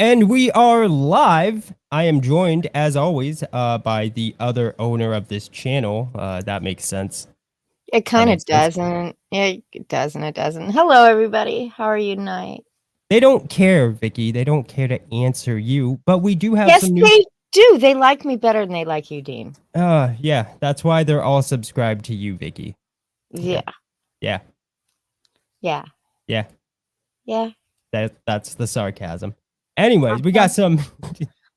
And we are live. I am joined, as always, by the other owner of this channel. That makes sense. It kind of doesn't. It doesn't. It doesn't. Hello, everybody. How are you tonight? They don't care, Vicky. They don't care to answer you. But we do have yes, some new... they do. They like me better than they like you, Dean. Yeah. That's why they're all subscribed to you, Vicky. Yeah. Yeah. Yeah. Yeah. Yeah. That's the sarcasm. Anyways, we got some...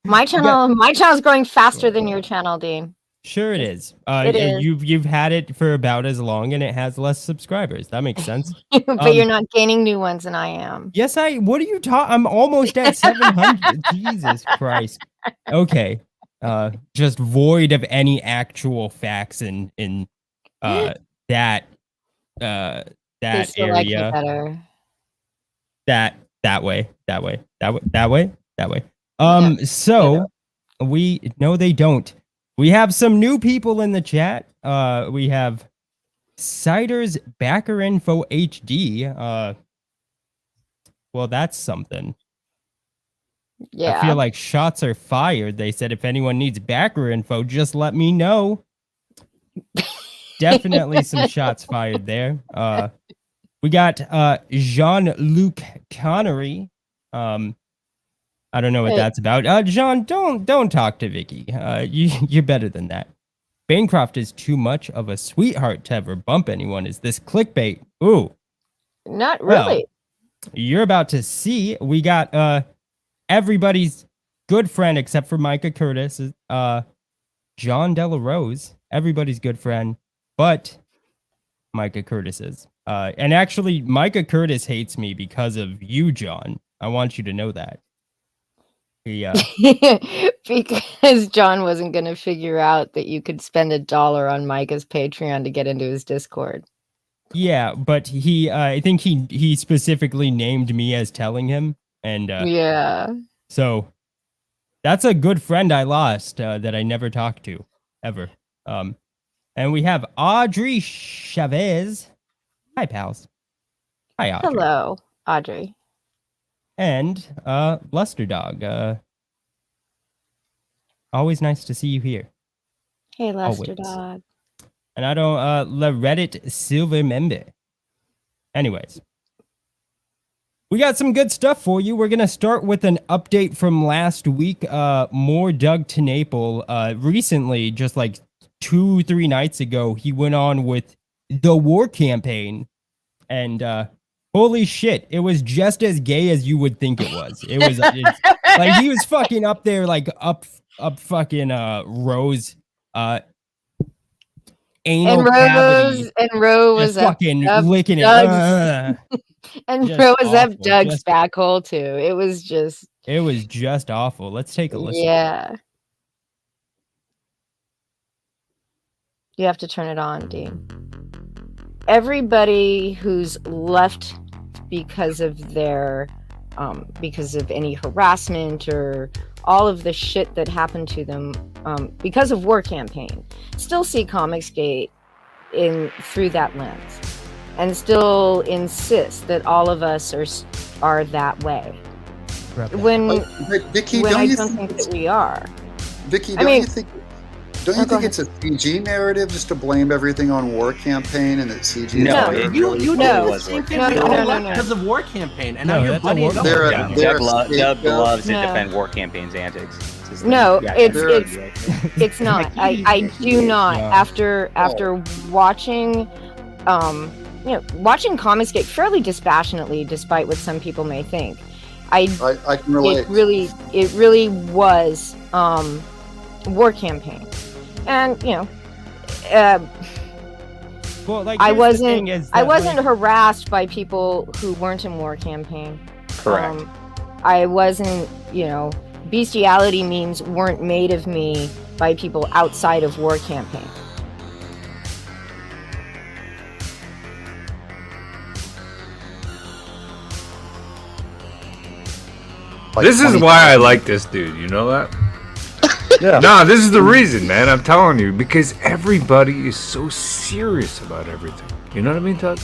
My channel's growing faster than your channel, Dean. Sure it is. It is. You've had it for about as long, and it has less subscribers. That makes sense. But you're not gaining new ones, and I am. Yes, what are you talking? I'm almost at 700. Jesus Christ. Okay. Just void of any actual facts in that area. Like me better. That way. Yeah, so no, they don't. We have some new people in the chat. We have Cider's Backer Info HD. Well, that's something. Yeah. I feel like shots are fired. They said if anyone needs backer info, just let me know. Definitely some shots fired there. We got Jean-Luc Connery. I don't know what that's about. Jean, don't talk to Vicky. You're better than that. Bancroft is too much of a sweetheart to ever bump anyone. Is this clickbait? Ooh. Not really. Well, you're about to see. We got everybody's good friend except for Micah Curtis, John Della Rose, everybody's good friend, but Micah Curtis's. And actually, Micah Curtis hates me because of you, John. I want you to know that. Yeah. Because John wasn't going to figure out that you could spend $1 on Micah's Patreon to get into his Discord. Yeah, but I think he specifically named me as telling him, and yeah. So that's a good friend I lost that I never talked to ever. And we have Audrey Chavez. Hi, pals. Hi, Audrey. Hello, Audrey. And Luster Dog. Always nice to see you here. Hey, Luster Dog. And I don't La Reddit Silver member. Anyways. We got some good stuff for you. We're going to start with an update from last week. More Doug TenNapel. Recently, just like 2-3 nights ago, he went on with the war campaign. And holy shit, it was just as gay as you would think it was. It was like he was fucking up there, like up fucking Rose anal cavity. And Rose was fucking licking it. And Rose up Doug's back hole too. It was just awful. Let's take a listen. Yeah. You have to turn it on, Dean. Everybody who's left because of their because of any harassment or all of the shit that happened to them because of war campaign still see Comicsgate through that lens. And still insist that all of us are that way. When Vicky, I don't think that we are. Vicky, don't you think it's a CG narrative just to blame everything on war campaign and that CG? No, you know because of war campaign, and now your buddy is Doug loves to defend war campaign's antics. No, it's not. I do not. After watching. Watching Comicsgate fairly dispassionately, despite what some people may think, I can relate. It really was war campaign, and well, like, I wasn't harassed by people who weren't in war campaign. Correct. I wasn't, bestiality memes weren't made of me by people outside of war campaign. This is why I like this dude, you know that? Yeah. Nah, this is the reason, man, I'm telling you, because everybody is so serious about everything. You know what I mean, Todd?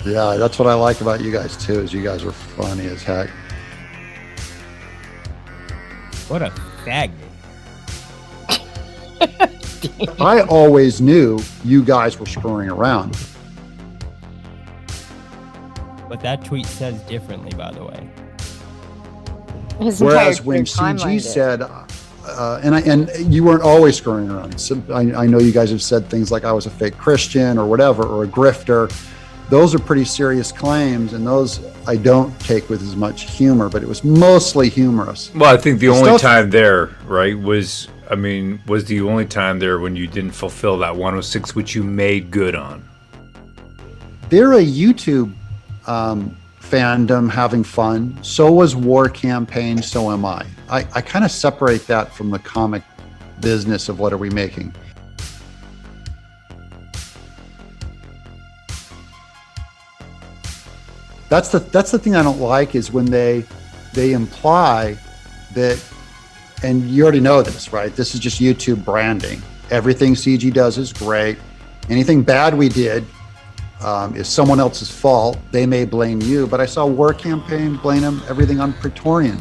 Yeah, that's what I like about you guys too, is you guys are funny as heck. What a faggot. I always knew you guys were screwing around. But that tweet says differently, by the way. His Whereas entire when timeline CG did. said, and you weren't always screwing around. So I know you guys have said things like I was a fake Christian or whatever, or a grifter. Those are pretty serious claims, and those I don't take with as much humor, but it was mostly humorous. Well, I think the only time there, right, was the only time there when you didn't fulfill that 106, which you made good on. They're a YouTube fandom having fun. So was War Campaign, so am I. I kind of separate that from the comic business of what are we making. That's the thing I don't like, is when they imply that, and you already know this, right? This is just YouTube branding. Everything CG does is great. Anything bad we did is someone else's fault. They may blame you, but I saw War Campaign blame everything on Praetorian.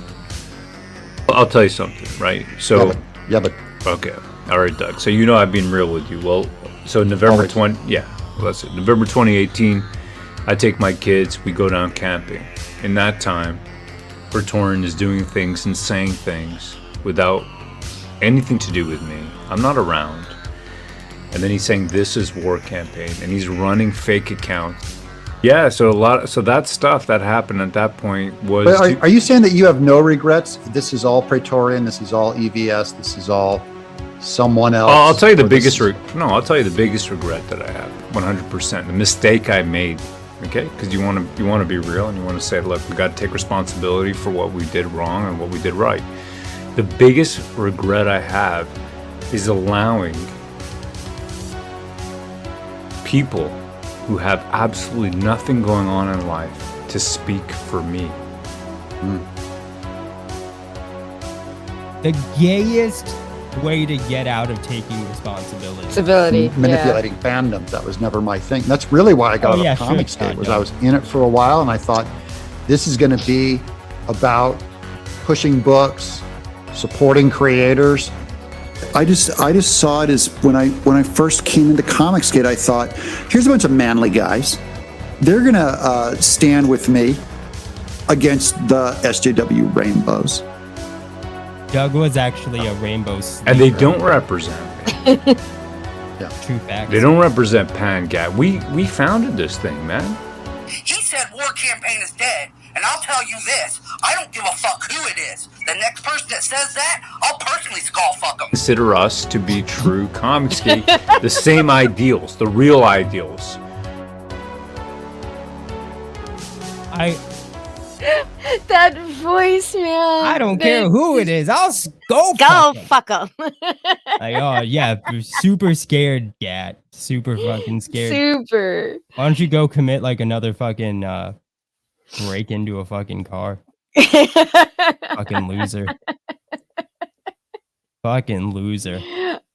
I'll tell you something, right? So yeah, but okay, all right, Doug. So I've been real with you. Well, so November 2018. I take my kids, we go down camping. In that time, Praetorian is doing things and saying things without anything to do with me. I'm not around. And then he's saying this is War Campaign, and he's running fake accounts. Yeah, so that stuff that happened at that point was... But are you saying that you have no regrets? This is all Praetorian, this is all EVS, this is all someone else? I'll tell you the biggest regret that I have, 100%. The mistake I made. Okay, because you want to be real, and you want to say, look, we got to take responsibility for what we did wrong and what we did right. The biggest regret I have is allowing people who have absolutely nothing going on in life to speak for me. The gayest way to get out of taking responsibility. Manipulating fandoms. That was never my thing. That's really why I got out of Comicsgate. I was in it for a while, and I thought this is going to be about pushing books, supporting creators. I just saw it as when I first came into Comicsgate, I thought, here's a bunch of manly guys. They're gonna stand with me against the SJW Rainbows. Doug was actually a rainbow sleeper. And they don't represent me. Yeah. True fact. They don't represent Pan-Gat. We founded this thing, man. He said War Campaign is dead, and I'll tell you this, I don't give a fuck who it is. The next person that says that, I'll personally skull fuck them. Consider us to be true Comicsgate, the same ideals, the real ideals. That voice, man. I don't care who it is. I'll go fuck him. Like, oh yeah, super scared, Gat. Super fucking scared. Super. Why don't you go commit like another fucking break into a fucking car? Fucking loser. Fucking loser.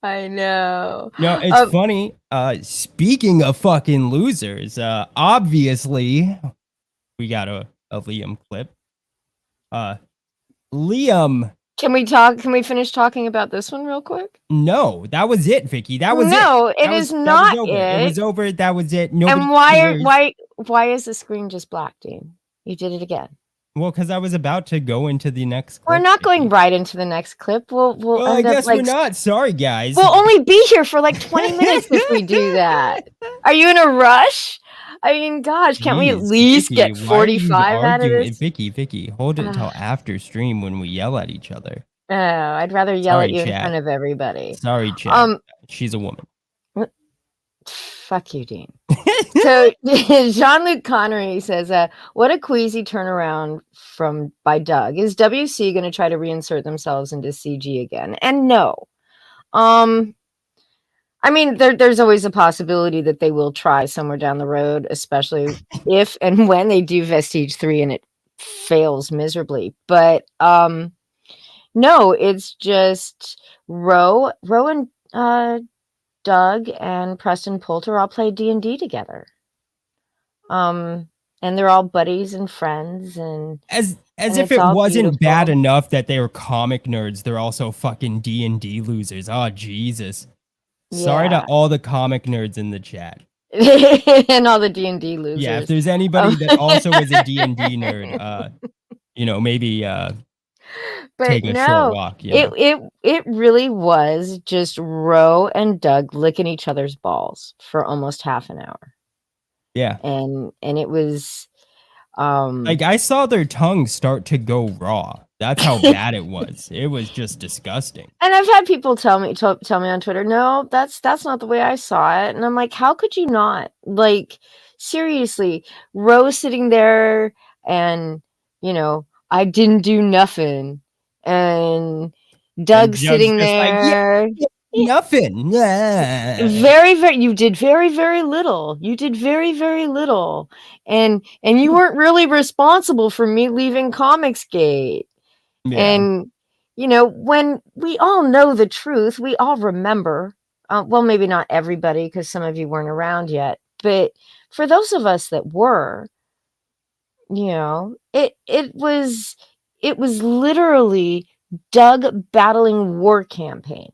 I know. No, it's funny. Speaking of fucking losers, obviously we got a Liam clip. Liam. Can we finish talking about this one real quick? No, that was it, Vicky. That was it. No, it is not it. It was over. That was it. And why is the screen just black, Dean? You did it again. Well, because I was about to go into the next clip. We're not going right into the next clip. We'll I guess we're not. Sorry, guys. We'll only be here for like 20 minutes if we do that. Are you in a rush? I mean, gosh, can't we at least Vicky, get 45 out of this? Vicky, hold it until after stream when we yell at each other. Oh, I'd rather yell at you in front of everybody. Sorry, Chad. She's a woman. Fuck you, Dean. So Jean-Luc Connery says, what a queasy turnaround by Doug. Is WC going to try to reinsert themselves into CG again? And no. I mean, there's always a possibility that they will try somewhere down the road, especially if and when they do Vestige 3 and it fails miserably. But no, it's just Ro and Doug and Preston Poulter all play D&D together. And they're all buddies and friends. And as As And if it's it all wasn't bad beautiful. enough that they were comic nerds, they're also fucking D&D losers. Oh, Jesus. Sorry to Yeah. all the comic nerds in the chat. And all the D&D losers. Yeah, if there's anybody that also is a D&D nerd, maybe But take a short no, walk, it really was just Ro and Doug licking each other's balls for almost half an hour. Yeah. And it was Like, I saw their tongues start to go raw. That's how bad it was. It was just disgusting. and I've had people tell me on Twitter, no, that's not the way I saw it. And I'm like, how could you not? Like, seriously, Rose sitting there and, I didn't do nothing. And Doug And Doug's sitting just like, there. nothing. Yeah. You did very, very little. You did very, very little. And you weren't really responsible for me leaving Comicsgate. Yeah. And, when we all know the truth, we all remember, well, maybe not everybody, because some of you weren't around yet, but for those of us that were, it was literally Doug battling War Campaign.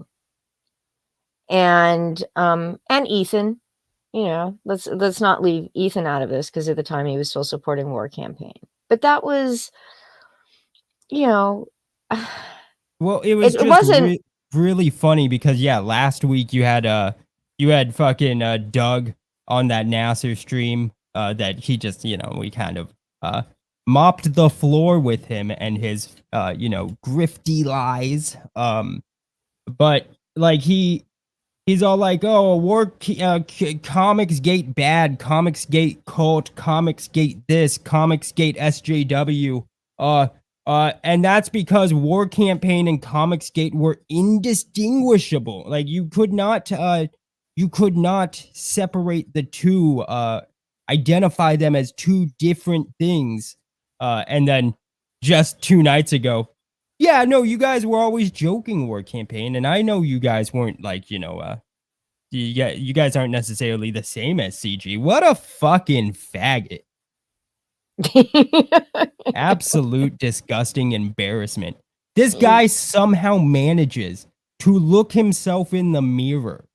And Ethan, let's not leave Ethan out of this, because at the time he was still supporting War Campaign. But that was, Well, it was it just wasn't really funny because last week you had fucking Doug on that Nasser stream that he just, we kind of mopped the floor with him and his grifty lies. But like he's all like, "Oh, Comicsgate bad, Comicsgate cult, Comicsgate this, Comicsgate SJW." And that's because War Campaign and Comicsgate were indistinguishable. Like, you could not separate the two, identify them as two different things. And then just 2 nights ago, yeah, no, you guys were always joking, War Campaign, and I know you guys weren't like, you guys aren't necessarily the same as CG. What a fucking faggot. Absolute disgusting embarrassment. This guy somehow manages to look himself in the mirror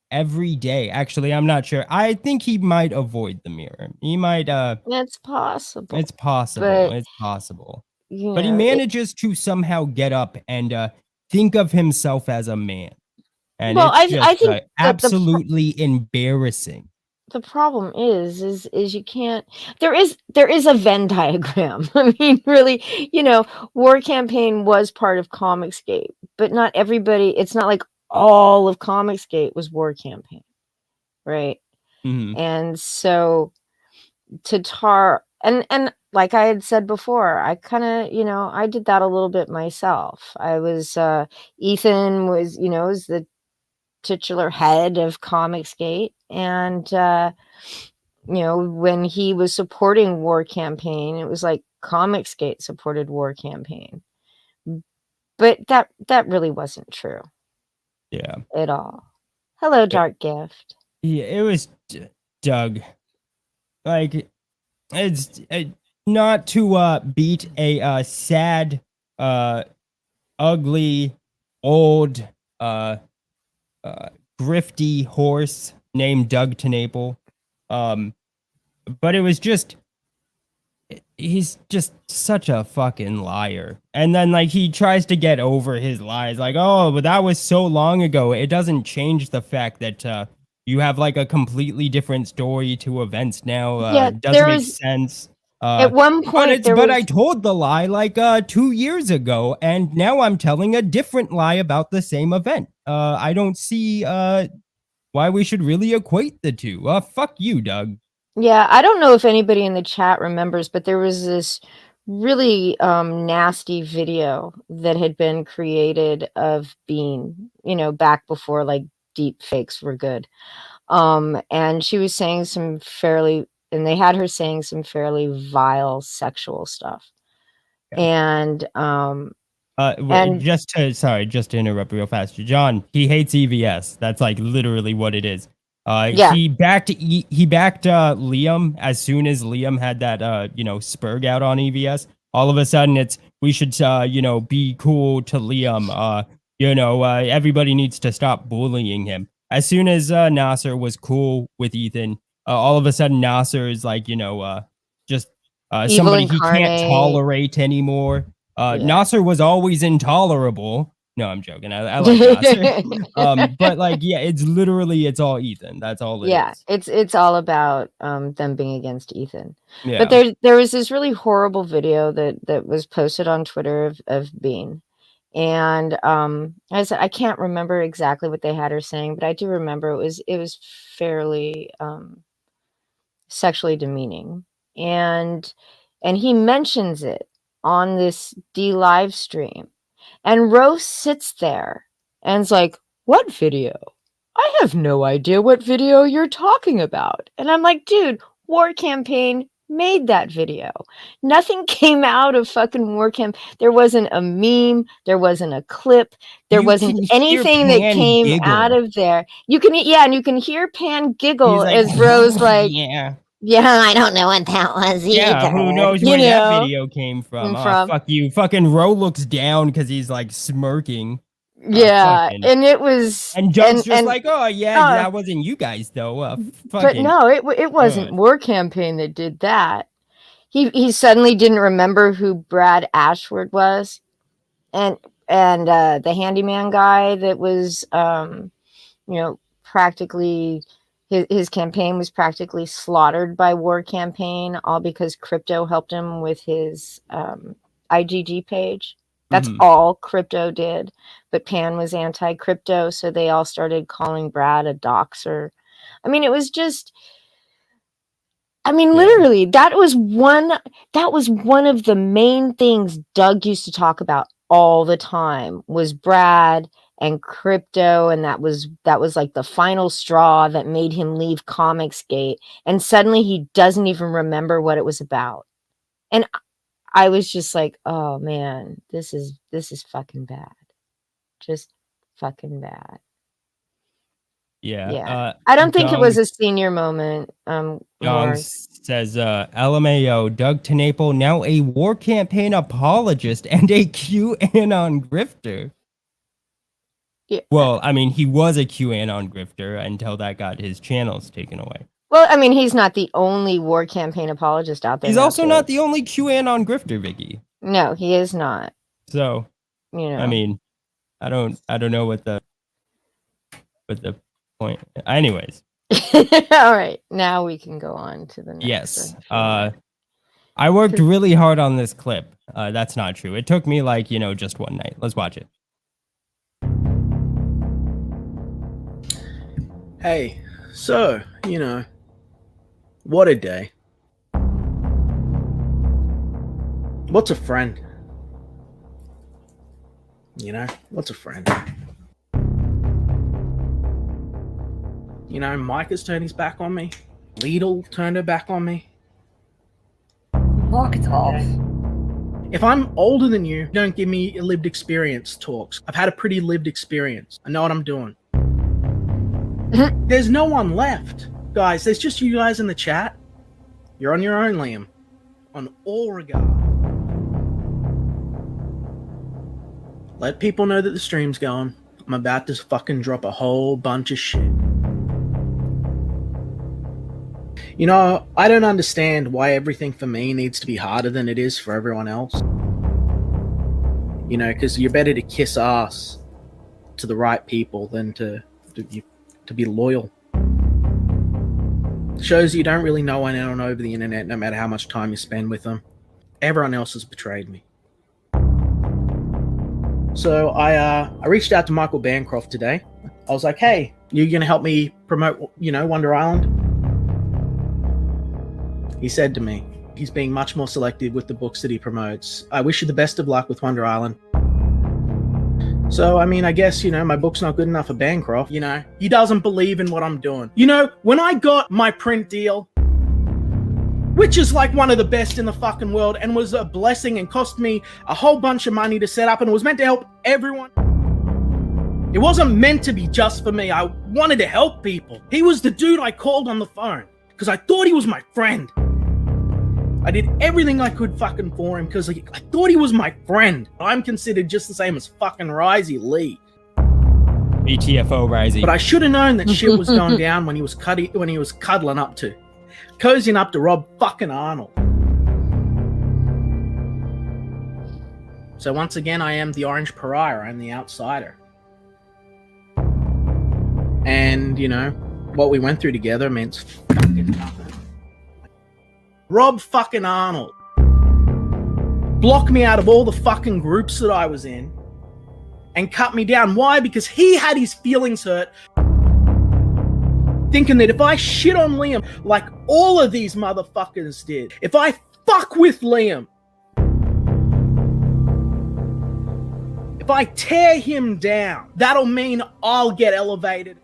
every day. Actually, I'm not sure. I think he might avoid the mirror. He might it's possible. It's possible. But, it's possible. But he manages to somehow get up and think of himself as a man. And it's just I think absolutely embarrassing. The problem is you can't. There is a Venn diagram. I mean, really, War Campaign was part of Comicsgate, but not everybody. It's not like all of Comicsgate was War Campaign, right? Mm-hmm. And so and like I had said before, I kind of, I did that a little bit myself. I was Ethan was, was the titular head of Comicsgate, and when he was supporting War Campaign, it was like Comicsgate supported War Campaign, but that really wasn't true. Yeah, at all. Hello, Dark Gift. Yeah, it was Doug. Like, it's not to beat a sad, ugly, old, grifty horse named Doug TenNapel. But it was just, he's just such a fucking liar. And then, like, he tries to get over his lies, like, oh, but that was so long ago. It doesn't change the fact that you have like a completely different story to events now. It doesn't make sense. At one point, but I told the lie like 2 years ago, and now I'm telling a different lie about the same event. I don't see why we should really equate the two. Fuck you, Doug. Yeah, I don't know if anybody in the chat remembers, but there was this really nasty video that had been created of Bean, back before like deep fakes were good. And she was saying and they had her saying some fairly vile sexual stuff. Yeah. Just to interrupt real fast, John, he hates EVS. That's like literally what it is. He backed Liam as soon as Liam had that spurg out on EVS. all of a sudden it's we should be cool to Liam. Everybody needs to stop bullying him. As soon as Nasser was cool with Ethan, all of a sudden Nasser is like just somebody he can't tolerate anymore. Nasser was always intolerable. No, I'm joking. I like Nasser. But like, yeah, it's all Ethan. That's all it is. It's all about them being against Ethan. Yeah. But there was this really horrible video that was posted on Twitter of Bean. And I can't remember exactly what they had her saying, but I do remember it was fairly sexually demeaning. And he mentions it on this live stream. And Rose sits there and's like, "What video? I have no idea what video you're talking about." And I'm like, dude, War Campaign made that video. Nothing came out of fucking War Camp. There wasn't a meme. There wasn't a clip. There wasn't anything that came out of there. You can, and you can hear Pan giggle like, as Rose like, yeah, I don't know what that was either. Yeah, who knows where that video came from? Oh, fuck you. Fucking Ro looks down because he's like smirking. Yeah, and it was... And Joe's just like, oh, yeah, that wasn't you guys, though. But no, it wasn't War Campaign that did that. He suddenly didn't remember who Brad Ashford was. And the handyman guy that was, practically... His campaign was practically slaughtered by War Campaign, all because Crypto helped him with his IGG page. That's all Crypto did. But Pan was anti-crypto, so they all started calling Brad a doxer. I mean, it was just... literally, that was one of the main things Doug used to talk about all the time, was Brad and crypto, and that was like the final straw that made him leave Comicsgate, and suddenly he doesn't even remember what it was about. And I was just like, oh man, this is fucking bad. Just fucking bad. Yeah. I don't think it was a senior moment. Young says, LMAO, Doug TenNapel, now a War Campaign apologist and a QAnon grifter. Yeah. Well, he was a QAnon grifter until that got his channels taken away. Well, he's not the only War Campaign apologist out there. He's also not the only QAnon grifter, Vicky. No, he is not. So, I don't know what the point. Anyways. All right, now we can go on to the next. Yes. I worked really hard on this clip. That's not true. It took me just one night. Let's watch it. Hey, so, what a day. What's a friend? What's a friend? Micah's turned his back on me. Lidl turned her back on me. Mark it off. If I'm older than you, don't give me lived experience talks. I've had a pretty lived experience. I know what I'm doing. There's no one left. Guys, there's just you guys in the chat. You're on your own, Liam. On all regard. Let people know that the stream's going. I'm about to fucking drop a whole bunch of shit. I don't understand why everything for me needs to be harder than it is for everyone else. Because you're better to kiss ass to the right people than to be loyal. Shows you don't really know anyone over the internet, no matter how much time you spend with them. Everyone else has betrayed me. So I reached out to Michael Bancroft today. I was like, hey, you gonna help me promote, Wonder Island? He said to me, he's being much more selective with the books that he promotes. I wish you the best of luck with Wonder Island. So, I guess, my book's not good enough for Bancroft. He doesn't believe in what I'm doing. When I got my print deal, which is like one of the best in the fucking world and was a blessing and cost me a whole bunch of money to set up and it was meant to help everyone. It wasn't meant to be just for me. I wanted to help people. He was the dude I called on the phone because I thought he was my friend. I did everything I could fucking for him because I thought he was my friend. I'm considered just the same as fucking Risey Lee. BTFO Risey. But I should have known that shit was going down when he was cozying up to Rob fucking Arnold. So once again, I am the orange pariah. I'm the outsider. And, you know, what we went through together means fucking nothing. Rob fucking Arnold blocked me out of all the fucking groups that I was in and cut me down. Why? Because he had his feelings hurt, thinking that if I shit on Liam like all of these motherfuckers did, if I fuck with Liam, if I tear him down, that'll mean I'll get elevated.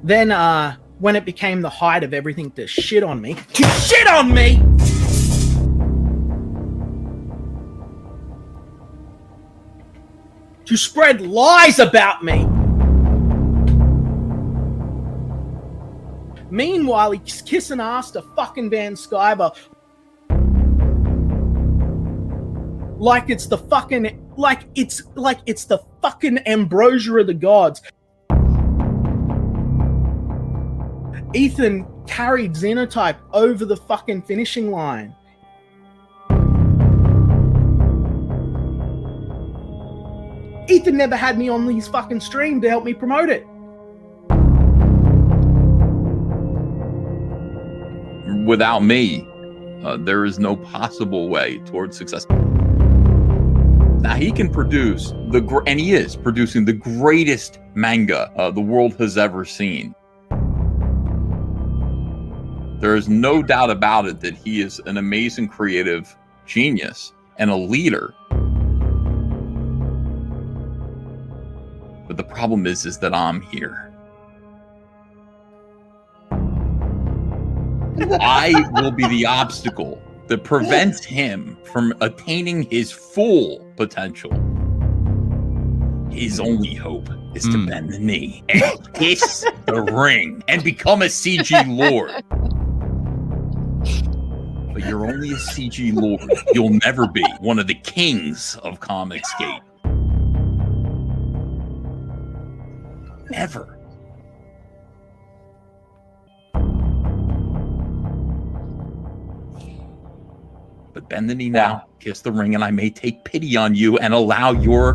Then, when it became the height of everything to shit on me, to spread lies about me. Meanwhile, he's kissing ass to fucking Van Skyver like it's the fucking ambrosia of the gods. Ethan carried Xenotype over the fucking finishing line. Ethan never had me on his fucking stream to help me promote it. Without me, there is no possible way towards success. Now he can produce and he is producing the greatest manga the world has ever seen. There is no doubt about it that he is an amazing creative genius and a leader. But the problem is that I'm here. I will be the obstacle that prevents him from attaining his full potential. His only hope is to bend the knee and kiss the ring and become a CG lord. But you're only a CG lord. You'll never be one of the kings of Comicsgate. Never. But bend the knee now, kiss the ring, and I may take pity on you and allow your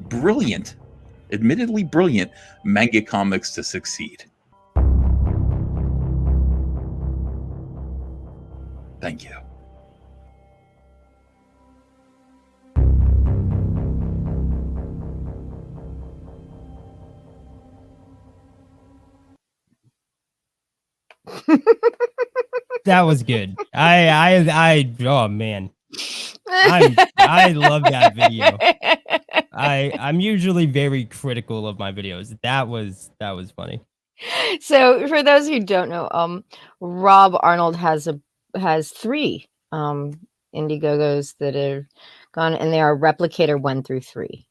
brilliant, admittedly brilliant, manga comics to succeed. Thank you. That was good. Oh man. I love that video. I'm usually very critical of my videos. That was funny. So for those who don't know, Rob Arnold has 3 Indiegogos that have gone, and they are Replicator 1 through 3.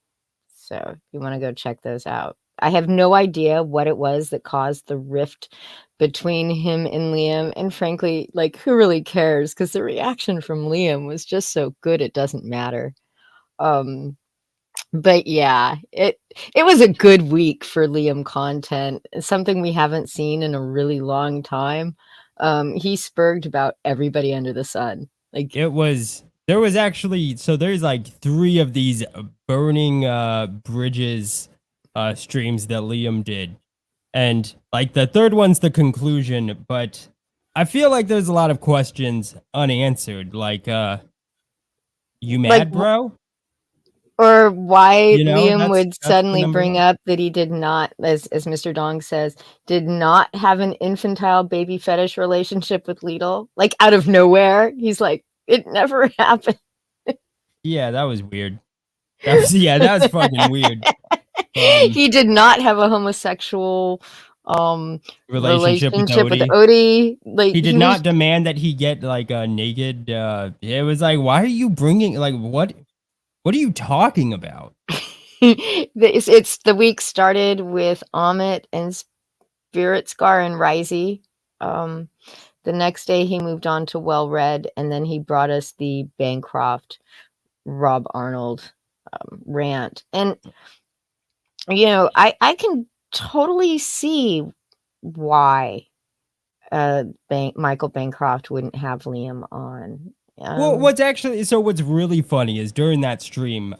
So if you want to go check those out. I have no idea what it was that caused the rift between him and Liam, and frankly, like, who really cares? Because the reaction from Liam was just so good, it doesn't matter. But yeah, it was a good week for Liam content, something we haven't seen in a really long time. He spurged about everybody under the sun. Like, there was actually, so there's like 3 of these burning bridges streams that Liam did, and like the third one's the conclusion, but I feel like there's a lot of questions unanswered, like you mad, like, bro? Or why Liam would suddenly bring up that he did not, as Mr. Dong says, did not have an infantile baby fetish relationship with Lidl, like out of nowhere. He's like, it never happened. Yeah, that was weird. That was fucking weird. He did not have a homosexual relationship with Odie. Like, he did not demand that he get like a naked. It was like, why are you bringing, like, what are you talking about? It's the week started with Amit and Spirit Scar and Risey. The next day he moved on to Well Read, and then he brought us the Bancroft Rob Arnold rant. And I can totally see why Michael Bancroft wouldn't have Liam on. Well, what's really funny is during that stream,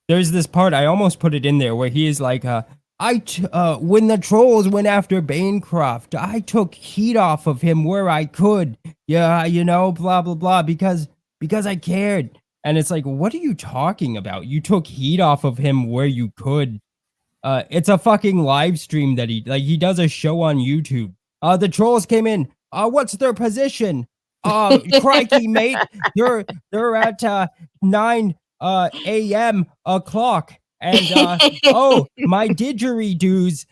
there's this part, I almost put it in there, where he is like, when the trolls went after Bancroft, I took heat off of him where I could. Yeah, blah, blah, blah, because I cared. And it's like, what are you talking about? You took heat off of him where you could. It's a fucking live stream that he does a show on YouTube. The trolls came in. What's their position? Crikey, mate. They're at 9 a.m. o'clock. And oh, my didgeridoos,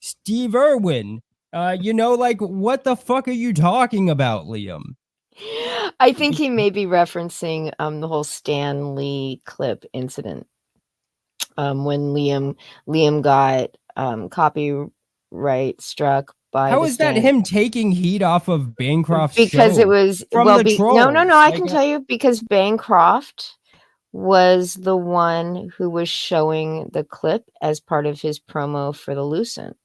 Steve Irwin. What the fuck are you talking about, Liam? I think he may be referencing the whole Stan Lee clip incident. When Liam got copyright struck by how is that him taking heat off of Bancroft's because show it was from the trolls? No, I can tell you, because Bancroft was the one who was showing the clip as part of his promo for the Lucent.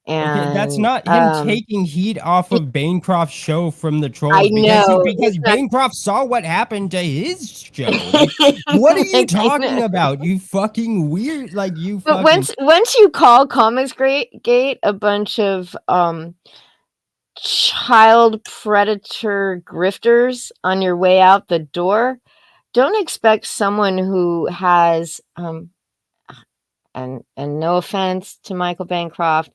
And okay, that's not him taking heat off of Bancroft's show from the trolls. I know, because Bancroft saw what happened to his show. Like, what are you talking about? You fucking weird, But once you call Comics Gate a bunch of child predator grifters on your way out the door, don't expect someone who has and no offense to Michael Bancroft,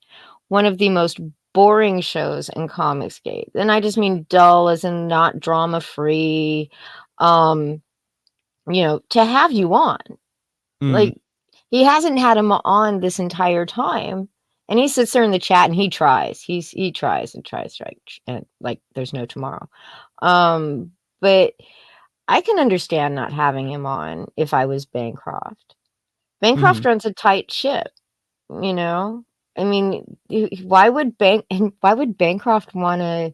one of the most boring shows in Comicsgate. And I just mean dull as in not drama free, to have you on. Like, he hasn't had him on this entire time. And he sits there in the chat and he tries. He tries and tries, and like there's no tomorrow. But I can understand not having him on if I was Bancroft. Bancroft runs a tight ship, I mean, why would Bancroft want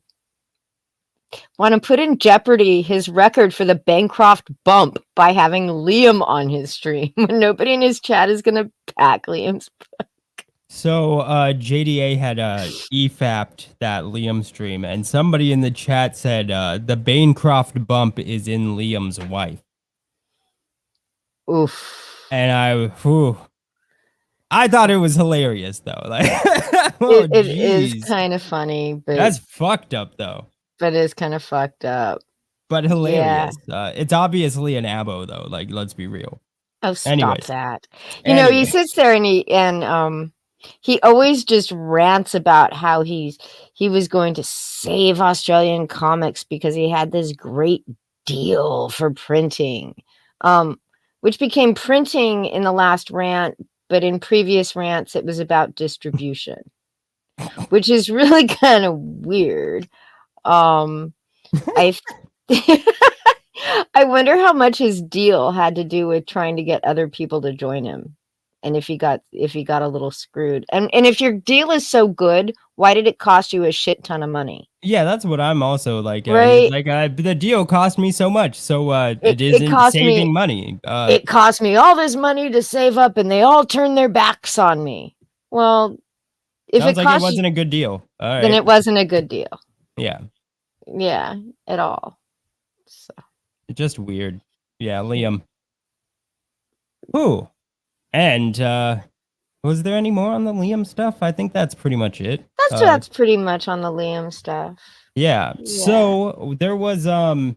to put in jeopardy his record for the Bancroft bump by having Liam on his stream when nobody in his chat is going to pack Liam's book? So JDA had EFAP'd that Liam stream, and somebody in the chat said the Bancroft bump is in Liam's wife. Oof. And I thought it was hilarious though. Like, it is kind of funny, but that's fucked up though. But it's kind of fucked up. But hilarious. Yeah. It's obviously an abo though. Like, let's be real. Oh, stop that. He sits there and he always just rants about how he was going to save Australian comics because he had this great deal for printing, which became printing in the last rant. But in previous rants, it was about distribution, which is really kind of weird. I wonder how much his deal had to do with trying to get other people to join him, and if he got a little screwed. And if your deal is so good, why did it cost you a shit ton of money? Yeah, that's what I'm also like. Right? The deal cost me so much, so it isn't saving money. It cost me all this money to save up, and they all turned their backs on me. Well, if it wasn't a good deal, then it wasn't a good deal. Yeah. Yeah, at all. So it's just weird. Yeah, Liam. Ooh. And was there any more on the Liam stuff? I think that's pretty much it. That's pretty much on the Liam stuff. Yeah. So there was the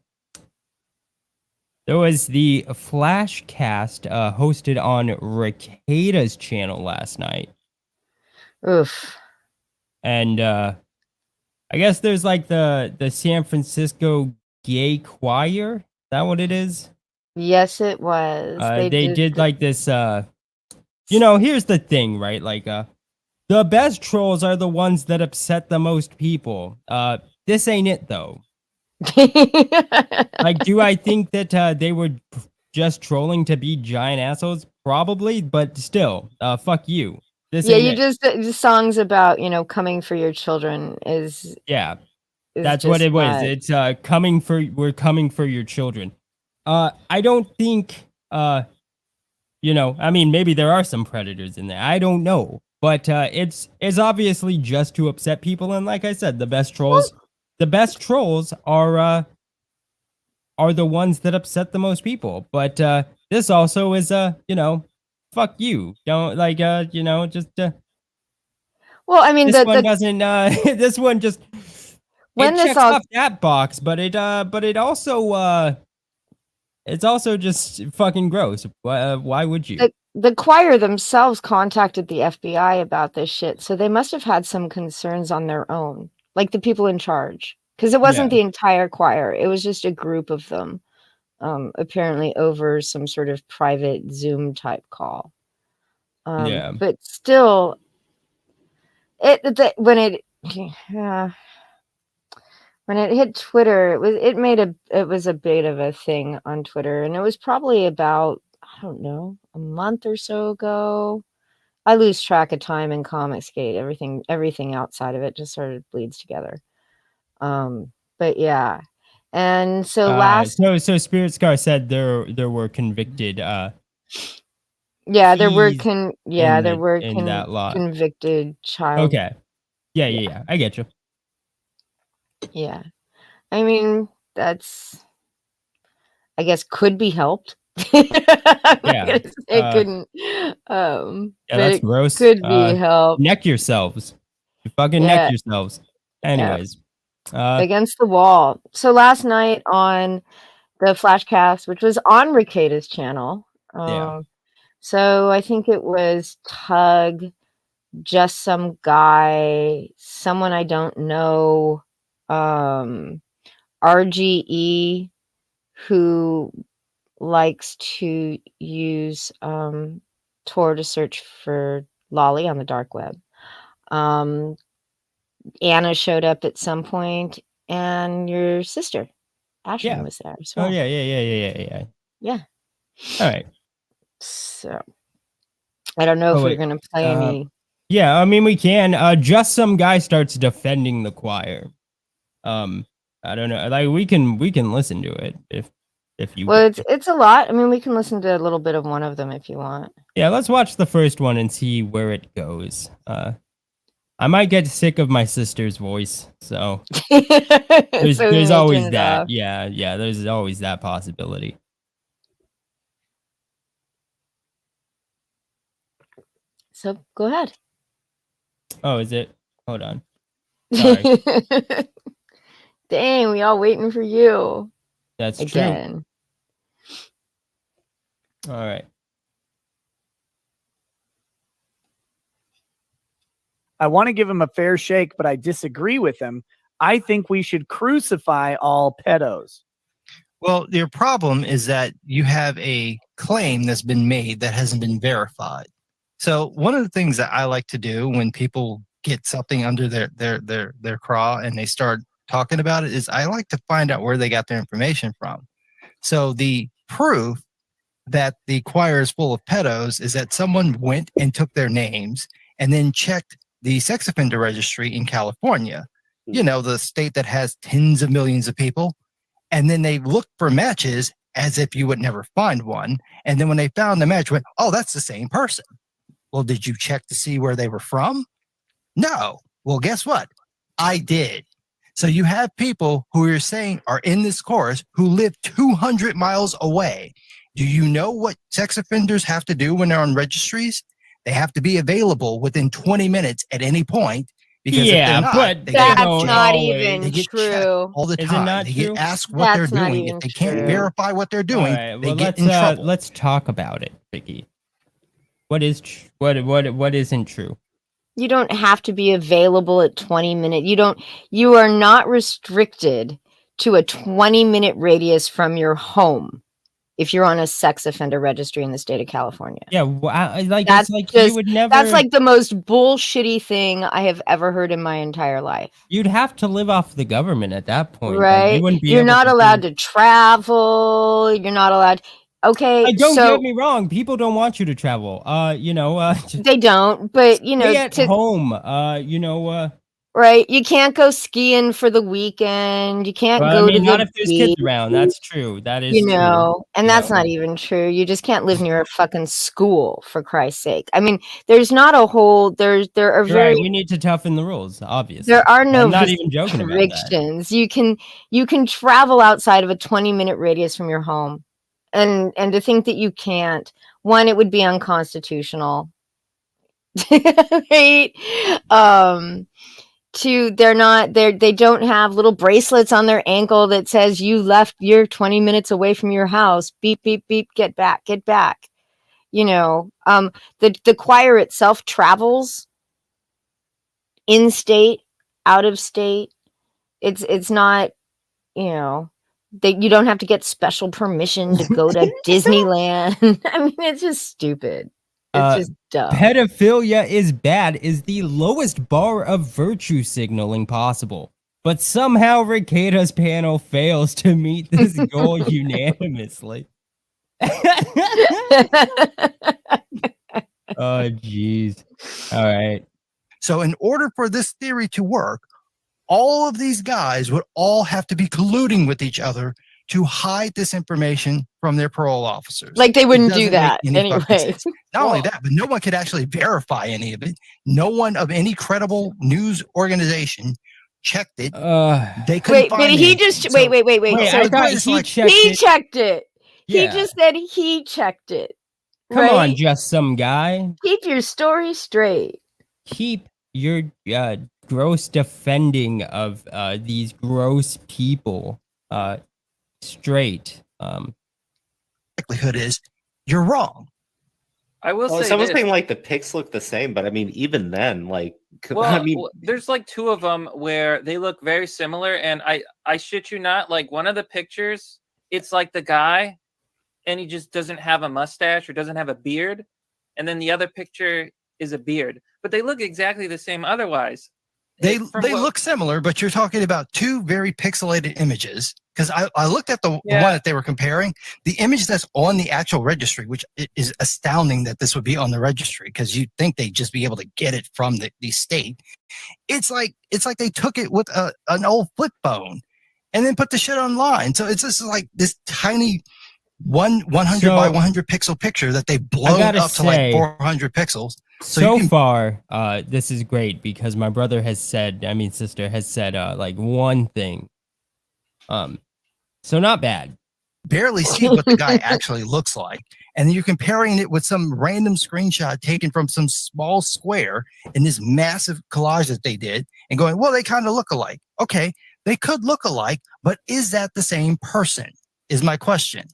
Flashcast hosted on Ricada's channel last night. Oof. And I guess there's like the San Francisco Gay Choir. Is that what it is? Yes, it was. They did like this. Here's the thing, right? Like, the best trolls are the ones that upset the most people. This ain't it though. Like, do I think that they were just trolling to be giant assholes? probably, but still, fuck you. This Yeah, ain't you it. just songs about, coming for your children is That's what just it was. not. It's we're coming for your children. I don't think I mean, maybe there are some predators in there. I don't know, but it's obviously just to upset people. And like I said, the best trolls are the ones that upset the most people. But this also is fuck you. Don't just Well, I mean, this one doesn't. This one just when it this checks all off that box, but it also it's also just fucking gross. Why would you? the choir themselves contacted the FBI about this shit, so they must have had some concerns on their own, like the people in charge, because it wasn't the entire choir; it was just a group of them, apparently over some sort of private Zoom type call. But still, when it hit Twitter, it was a bit of a thing on Twitter, and it was probably about, I don't know, a month or so ago. I lose track of time in Comicsgate. Everything outside of it just sort of bleeds together. But yeah. And so so Spirit Scar said there were convicted there in were that law. convicted child. Okay. Yeah. I get you. Yeah. I mean, that's, I guess, could be helped. It couldn't. But that's it gross. Could be helped. Neck yourselves. You fucking neck yourselves. Anyways. Against the wall. So last night on the Flashcast, which was on Ricada's channel. So I think it was Tug, just some guy, someone I don't know, RGE, who likes to use Tor to search for Lolly on the dark web. Anna showed up at some point, and your sister, Ashlyn, was there as well. Oh, yeah. Yeah. All right. So, I don't know if we're going to play any. Yeah, I mean, we can. Just some guy starts defending the choir. I don't know. Like, we can listen to it if you. Well, it's a lot. I mean, we can listen to a little bit of one of them if you want. Yeah, let's watch the first one and see where it goes. I might get sick of my sister's voice, so there's always that. Yeah, there's always that possibility. So go ahead. Oh, is it? Hold on. Sorry. Dang, we all waiting for you. That's again. True. All right. I want to give him a fair shake, but I disagree with him. I think we should crucify all pedos. Well, your problem is that you have a claim that's been made that hasn't been verified. So one of the things that I like to do when people get something under their craw and they start talking about it is I like to find out where they got their information from. So the proof that the choir is full of pedos is that someone went and took their names and then checked the sex offender registry in California, you know, the state that has tens of millions of people. And then they looked for matches as if you would never find one. And then when they found the match, went, oh, that's the same person. Well, did you check to see where they were from? No. Well, guess what? I did. So you have people who you're saying are in this chorus who live 200 miles away. Do you know what sex offenders have to do when they're on registries? They have to be available within 20 minutes at any point. Because if they're not, but that's not even true. All the time. They get asked what That's they're doing. If they can't verify what they're doing, they get in trouble. Let's talk about it, Vicky. What is what isn't true? You don't have to be available at 20 minutes. You are not restricted to a 20-minute radius from your home if you're on a sex offender registry in the state of California. Yeah, that's like you would never. That's like the most bullshitty thing I have ever heard in my entire life. You'd have to live off the government at that point, right? Like, You're not allowed to travel. You're not allowed. Okay, Don't so get me wrong. People don't want you to travel. they don't, but you know, stay at home. Right, you can't go skiing for the weekend. You can't Well, I go to mean, not the if there's kids beach. around. That's true. That is You true. know, and You that's know? not even true. You just can't live near a fucking school, for Christ's sake. I mean, there's not a whole. There are You're right. very. We need to toughen the rules. Obviously, There are no I'm not even joking about that. restrictions. You can travel outside of a 20-minute radius from your home, and to think that you can't, one, it would be unconstitutional. Right? Two, they don't have little bracelets on their ankle that says you're 20 minutes away from your house. Beep, beep, beep, get back, get back. You know, the choir itself travels in state, out of state. It's not, you know, that you don't have to get special permission to go to Disneyland. I mean, it's just stupid. It's just dumb. Pedophilia is bad is the lowest bar of virtue signaling possible. But somehow Rekida's panel fails to meet this goal unanimously. Oh, jeez. All right. So in order for this theory to work, all of these guys would all have to be colluding with each other to hide this information from their parole officers. Like they wouldn't do that anyway. Not only that, but no one could actually verify any of it. No one of any credible news organization checked it. They couldn't wait, find but he anything. just wait. I thought he checked it. Yeah. He just said he checked it. Come right? on, just some guy. Keep your story straight. Keep your gross defending of these gross people straight. Likelihood is you're wrong. I will say someone's this. saying like the pics look the same, but I mean, even then, like, Well, I mean, there's like two of them where they look very similar, and I shit you not, like one of the pictures, it's like the guy, and he just doesn't have a mustache or doesn't have a beard, and then the other picture is a beard, but they look exactly the same otherwise. They look similar, but you're talking about two very pixelated images. Because I looked at the one that they were comparing, the image that's on the actual registry, which is astounding that this would be on the registry, because you'd think they'd just be able to get it from the state. It's like they took it with an old flip phone and then put the shit online. So it's just like this tiny 100 by 100 pixel picture that they've blown up to like 400 pixels. So far, this is great because my sister has said like one thing. So not bad. Barely see what the guy actually looks like. And you're comparing it with some random screenshot taken from some small square in this massive collage that they did and going, well, they kind of look alike. Okay, they could look alike, but is that the same person is my question.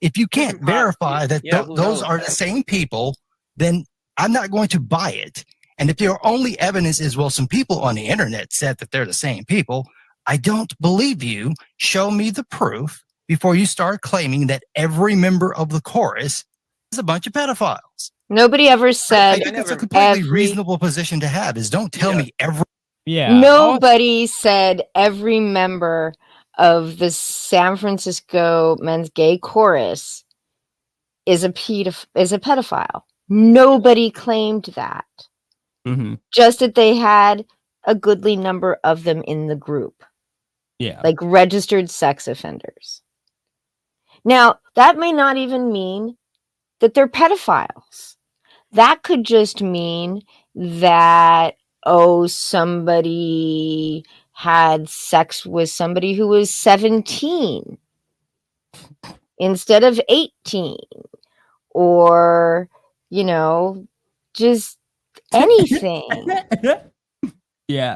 If you can't verify that those are the same people, then I'm not going to buy it. And if your only evidence is, well, some people on the internet said that they're the same people, I don't believe you. Show me the proof before you start claiming that every member of the chorus is a bunch of pedophiles. Nobody ever said. I think that's a completely reasonable position to have. Is don't tell me every. Yeah. Nobody said every member of the San Francisco men's gay chorus is a pedophile. Nobody claimed that. Mm-hmm. Just that they had a goodly number of them in the group. Yeah. Like registered sex offenders. Now, that may not even mean that they're pedophiles. That could just mean that, somebody had sex with somebody who was 17 instead of 18. Or, just anything. Yeah.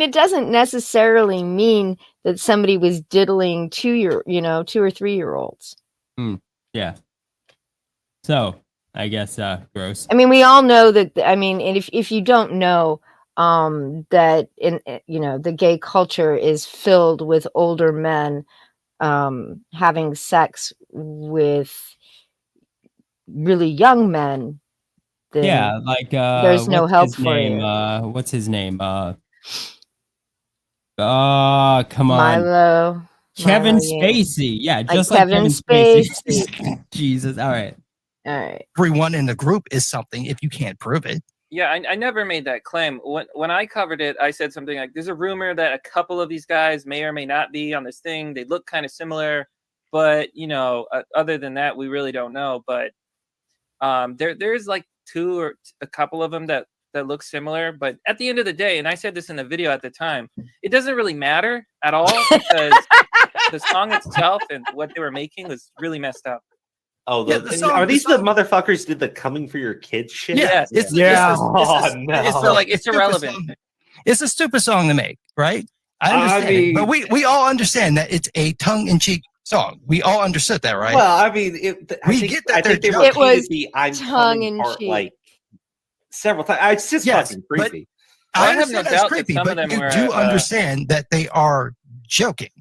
It doesn't necessarily mean that somebody was diddling 2 or 3 year olds. Yeah. So I guess gross. I mean, we all know that. I mean, and if you don't know, that the gay culture is filled with older men having sex with really young men. Yeah, like there's no help for you. What's his name? Come on, Milo. Kevin Marley. Spacey. Yeah, just like Kevin Kevin Spacey. Jesus. All right. Everyone in the group is something if you can't prove it. Yeah, I never made that claim. When I covered it, I said something like, there's a rumor that a couple of these guys may or may not be on this thing. They look kind of similar, but, other than that, we really don't know. But there's like two or a couple of them that look similar. But at the end of the day, and I said this in the video at the time, it doesn't really matter at all because the song itself and what they were making was really messed up. Oh, are these the motherfuckers did the coming for your kids shit? Yeah, it's irrelevant. It's a stupid song to make, right? I understand it, but we all understand that it's a tongue-in-cheek song. We all understood that, right? Well, I mean, I think they it was the I'm coming part like several times. It's just fucking creepy. I have no doubt creepy, that some of them you do understand that they are joking.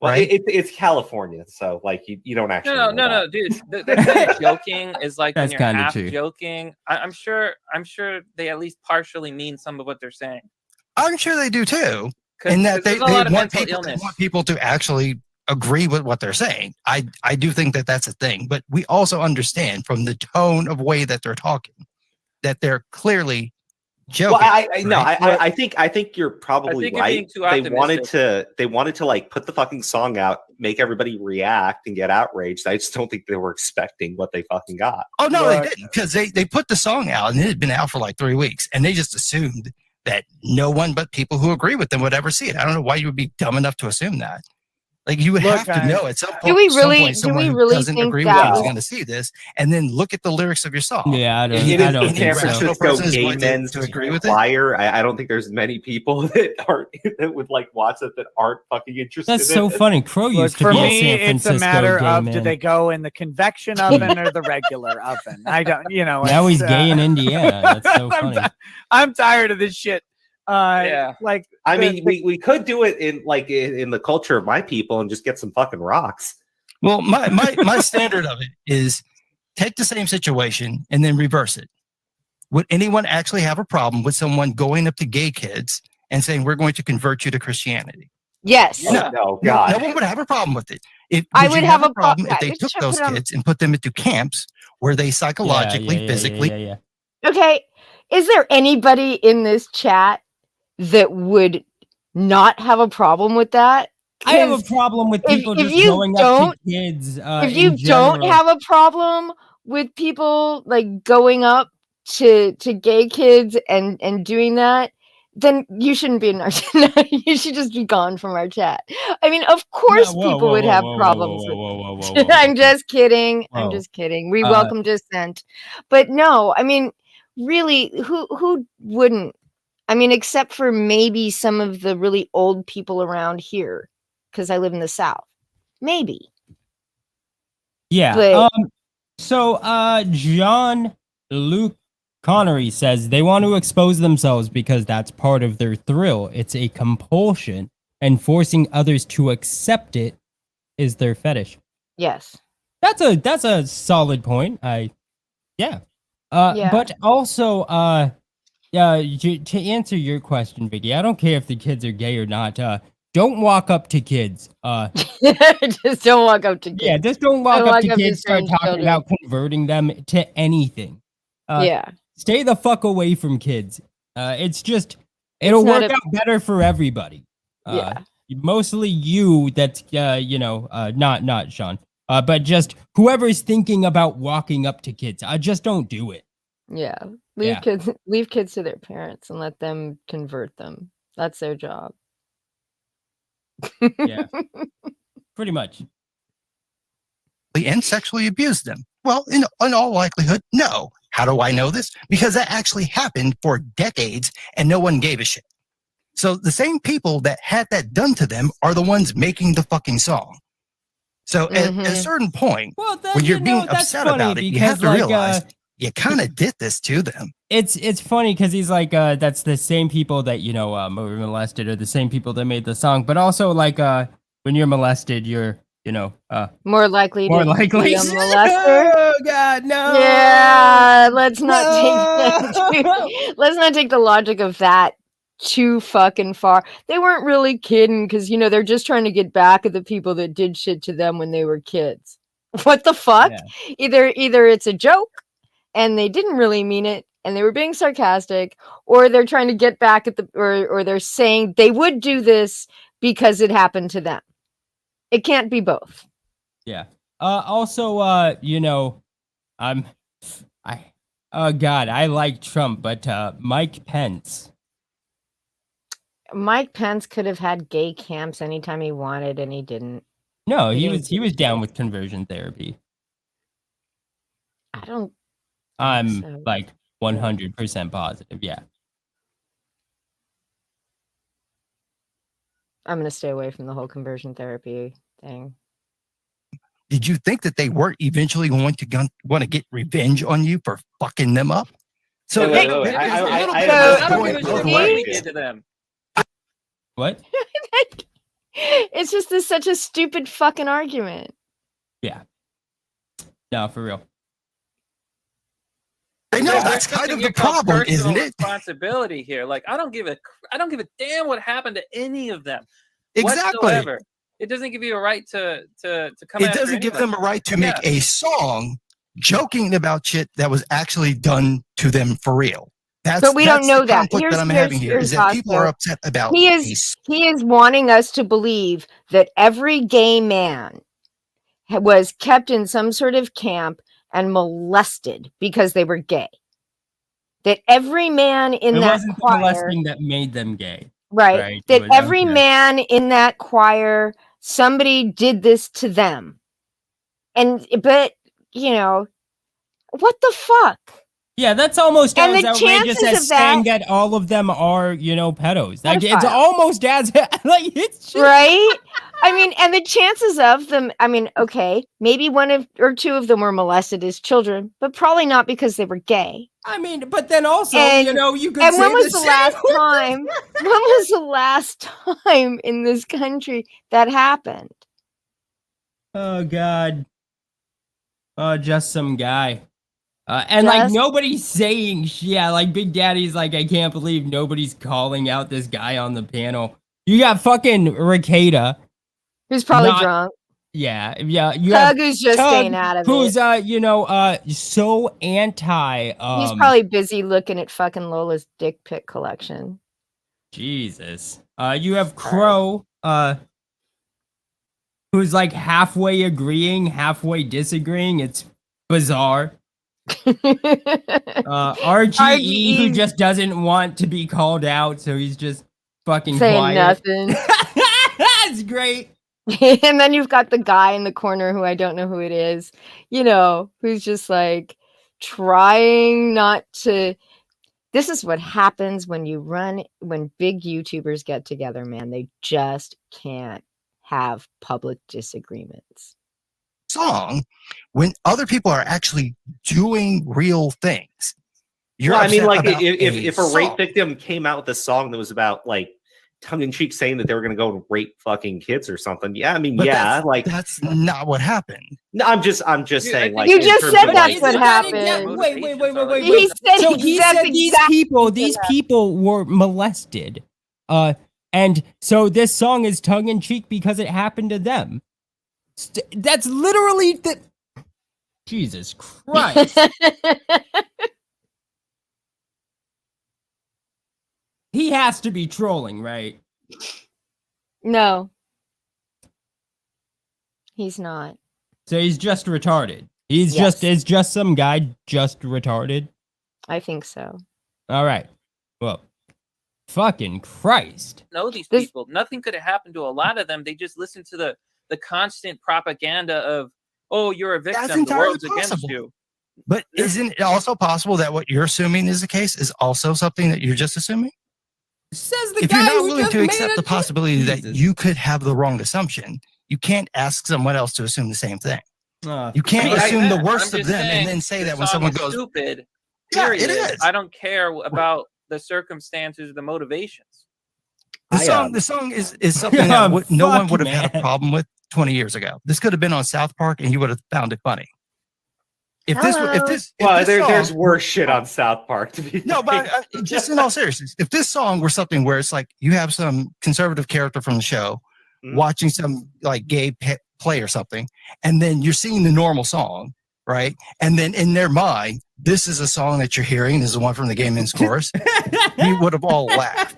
Well, right? It's California, so like you don't actually. No, dude. The kind of joking is like when you're half true. joking. I'm sure they at least partially mean some of what they're saying. I'm sure they do too, and that they want people to actually agree with what they're saying. I do think that that's a thing, but we also understand from the tone of way that they're talking that they're clearly joking. Well, I think you're probably right. They wanted to like put the fucking song out, make everybody react and get outraged. I just don't think they were expecting what they fucking got. Oh no, they didn't, because they put the song out and it had been out for like 3 weeks, and they just assumed that no one but people who agree with them would ever see it. I don't know why you would be dumb enough to assume that. Like you would have to know at some point. Do we really doesn't think agree that with is going to see this, and then look at the lyrics of your song. Yeah, I don't San think so. Francisco gay men's to agree with choir. I don't think there's many people that would like watch it that aren't fucking interested. That's so funny. Crow used to for be a me, San Francisco it's a matter gay of man. do they go in the convection oven or the regular oven? I don't, Now he's gay in Indiana. That's so funny. I'm tired of this shit. Like I mean, we could do it in the culture of my people and just get some fucking rocks. Well, my standard of it is take the same situation and then reverse it. Would anyone actually have a problem with someone going up to gay kids and saying, we're going to convert you to Christianity? Yes. No, God. No one would have a problem with it. I would have a problem if they took those kids and put them into camps where they psychologically, physically. Okay. Is there anybody in this chat that would not have a problem with that? I have a problem with people just going up to kids. If you don't have a problem with people like going up to gay kids and doing that, then you shouldn't be in our chat. You should just be gone from our chat. I mean, of course people would have problems with it. I'm just kidding. I'm just kidding. We welcome dissent. But no, I mean, really, who wouldn't? I mean, except for maybe some of the really old people around here, because I live in the South. Maybe. Yeah. But, so John Luke Connery says they want to expose themselves because that's part of their thrill. It's a compulsion, and forcing others to accept it is their fetish. Yes. That's a solid point. Yeah. But also to answer your question, Vicky, I don't care if the kids are gay or not. Don't walk up to kids. Just don't walk up to kids. Yeah, just don't walk up to kids. Start talking about converting them to anything. Stay the fuck away from kids. It's just it'll work out better for everybody. Mostly you. That's not Sean. But just whoever's thinking about walking up to kids. Just don't do it. Yeah. Leave kids to their parents and let them convert them. That's their job. Yeah. Pretty much. And sexually abuse them. Well, in all likelihood, no. How do I know this? Because that actually happened for decades and no one gave a shit. So the same people that had that done to them are the ones making the fucking song. So at a certain point, when you're being upset about it, you have to realize you kind of did this to them. It's funny because he's like, that's the same people that, were molested, or the same people that made the song. But also, like, when you're molested, you're, more likely to be a molester. Oh, God, no. Yeah, let's not take the logic of that too fucking far. They weren't really kidding because, you know, they're just trying to get back at the people that did shit to them when they were kids. What the fuck? Yeah. Either it's a joke and they didn't really mean it and they were being sarcastic, or they're trying to get back at the, or they're saying they would do this because it happened to them. It can't be both. Yeah. Also, you know, oh God, I like Trump, but Mike Pence. Mike Pence could have had gay camps anytime he wanted, and he didn't. No, he was down with conversion therapy. I don't. I'm so. like 100% positive. Yeah. I'm gonna stay away from the whole conversion therapy thing. Did you think that they were eventually going to want to get revenge on you for fucking them up? So wait. I don't give a shit what we did to them. What? It's just such a stupid fucking argument. Yeah. No, for real. I know that's kind of the problem, isn't it? Responsibility here. Like I don't give a damn what happened to any of them. Exactly. Whatsoever. It doesn't give you a right to come. It doesn't give them a right to make a song joking about shit that was actually done to them for real. But we don't know that. That I'm having here is that people are upset about. He is wanting us to believe that every gay man was kept in some sort of camp and molested because they were gay. That every man in that wasn't choir, the molesting that made them gay, right? That every man in that choir, somebody did this to them, but you know, what the fuck? Yeah, that's almost and as outrageous as saying that all of them are, you know, pedos. Like, it's almost as like it's just... right. I mean, and the chances of them. I mean, okay, maybe one or two of them were molested as children, but probably not because they were gay. I mean, but then also, you know, you could. And say when was the same. last time? When was the last time in this country that happened? Oh God. Oh, just some guy. And like nobody's saying, yeah, like Big Daddy's like, I can't believe nobody's calling out this guy on the panel. You got fucking Ricada, who's probably drunk. Yeah. You Tug, who's just staying out of who's, it. you know, so anti. He's probably busy looking at fucking Lola's dick pic collection. Jesus. You have Crow, who's like halfway agreeing, halfway disagreeing. It's bizarre. RGE, who just doesn't want to be called out, so he's just fucking saying quiet. Nothing. That's great. And then you've got the guy in the corner who I don't know who it is, you know, who's just like trying not to. This is what happens when big YouTubers get together, man. They just can't have public disagreements. Song when other people are actually doing real things. I mean, like if a rape victim came out with a song that was about like tongue-in-cheek saying that they were going to go and rape fucking kids or something, yeah, I mean, but yeah, that's not what happened. No, I'm just saying, like, you just said that's what happened. Wait. He said so he said these people were molested, and so this song is tongue-in-cheek because it happened to them. That's literally the. Jesus Christ. He has to be trolling, right? No. He's not. So he's just retarded. It's just some guy just retarded. I think so. All right. Well, fucking Christ. Know these people. Nothing could have happened to a lot of them. They just listen to the constant propaganda of, oh, you're a victim, the world's against you. But isn't it also possible that what you're assuming is the case is also something that you're just assuming? Says the if guy you're not who willing just to accept made the possibility that you could have the wrong assumption, you can't ask someone else to assume the same thing. You can't assume the worst of them and then say that when someone goes stupid. Yeah, it is. I don't care about the circumstances, the motivations. The song is something that no one would have had a problem with 20 years ago. This could have been on South Park and you would have found it funny. There's worse shit on South Park to be. No, but just in all seriousness, if this song were something where it's like you have some conservative character from the show watching some like gay play or something, and then you're singing the normal song, right? And then in their mind, this is a song that you're hearing. This is one from the Gay Men's Chorus. We would have all laughed.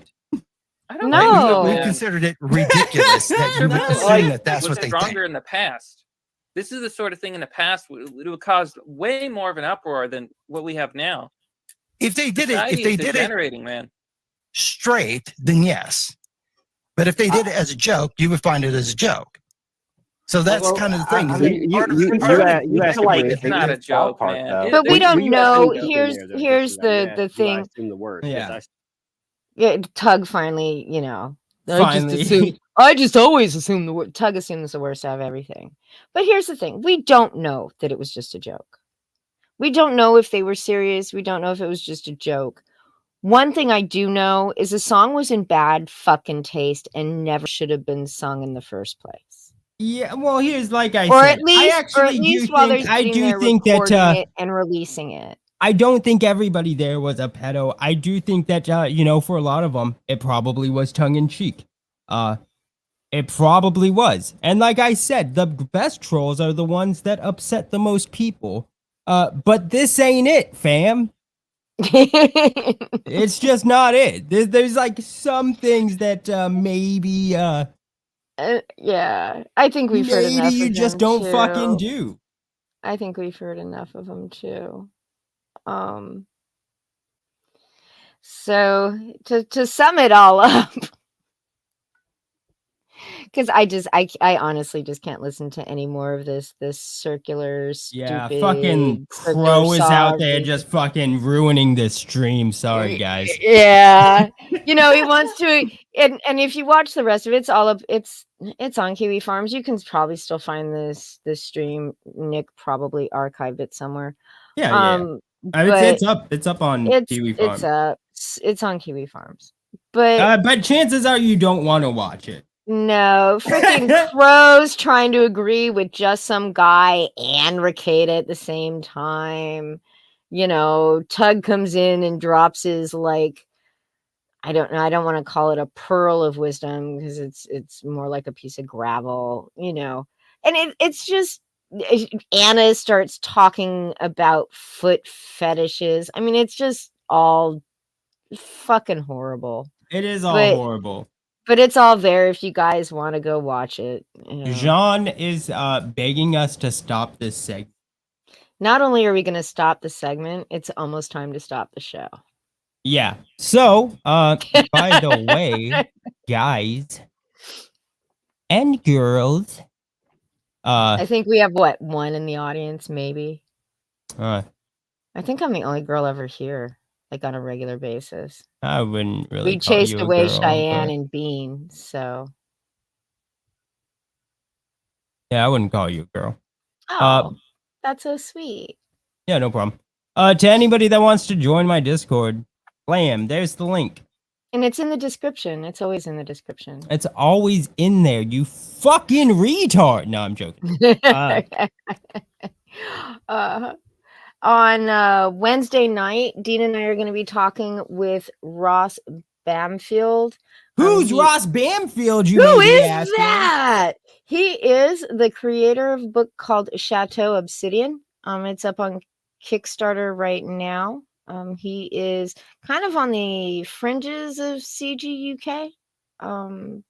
I don't know. We considered it ridiculous that you would assume that that's what they think. Stronger in the past. This is the sort of thing in the past it would cause way more of an uproar than what we have now. If they did it, man, straight, then yes. But if they did it as a joke, you would find it as a joke. So that's kind of the thing. It's not a joke, man. But we don't know. Here's the thing. Yeah, Tug finally, I just always assume the word. Tug assumes the worst out of everything. But here's the thing: we don't know that it was just a joke. We don't know if they were serious. We don't know if it was just a joke. One thing I do know is the song was in bad fucking taste and never should have been sung in the first place. Yeah, well, here's like I or said, at least while they're recording it and releasing it. I don't think everybody there was a pedo. I do think that for a lot of them, it probably was tongue in cheek. It probably was, and like I said, the best trolls are the ones that upset the most people. But this ain't it, fam. It's just not it. There's like some things that maybe yeah, I think we've heard enough. Maybe you just don't fucking do. I think we've heard enough of them too. So to sum it all up, because I honestly just can't listen to any more of this circular stupid. Fucking Crow is out there just fucking ruining this stream. Sorry, guys. Yeah, he wants to, and if you watch the rest of it, it's all up. It's on Kiwi Farms. You can probably still find this stream. Nick probably archived it somewhere. Yeah. It's up. It's up on Kiwi Farms. It's on Kiwi Farms. But chances are you don't want to watch it. No, freaking Crow's trying to agree with just some guy and Ricada at the same time. Tug comes in and drops his I don't know. I don't want to call it a pearl of wisdom because it's more like a piece of gravel, and it's just. Anna starts talking about foot fetishes. I mean, it's just all fucking horrible. It is all horrible. But it's all there if you guys want to go watch it. Jean is begging us to stop this segment. Not only are we going to stop the segment, it's almost time to stop the show. Yeah. So, by the way, guys and girls, I think we have one in the audience, maybe. I think I'm the only girl ever here, on a regular basis. I wouldn't really. We chased away Cheyenne and Bean, so. Yeah, I wouldn't call you a girl. Oh, that's so sweet. Yeah, no problem. To anybody that wants to join my Discord, blam, there's the link. And it's in the description. It's always in the description. It's always in there, you fucking retard. No, I'm joking. On Wednesday night, Dean and I are going to be talking with Ross Bamfield. Who's Ross Bamfield? Who is that? He is the creator of a book called Chateau Obsidian. It's up on Kickstarter right now. He is kind of on the fringes of CG UK,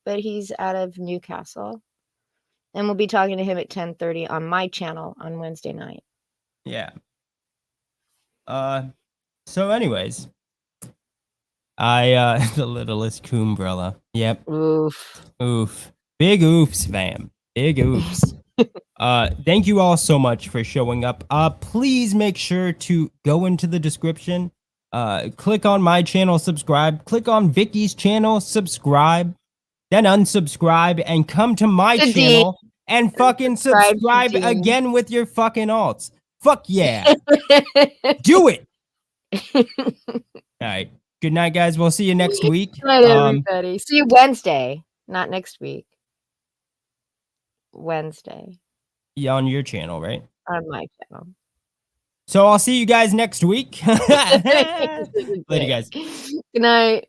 but he's out of Newcastle. And we'll be talking to him at 10:30 on my channel on Wednesday night. Yeah. So anyways, the littlest Coombrella. Yep. Oof. Big oofs, fam. Big oofs. Thank you all so much for showing up. Please make sure to go into the description, click on my channel, subscribe, click on Vicky's channel, subscribe, then unsubscribe, and come to my channel and fucking subscribe again with your fucking alts. Fuck yeah. Do it. All right. Good night, guys. We'll see you next week. Good night, everybody. See you Wednesday, not next week. Wednesday. Yeah, on your channel, right? On my channel. So I'll see you guys next week. Later, guys. Good night.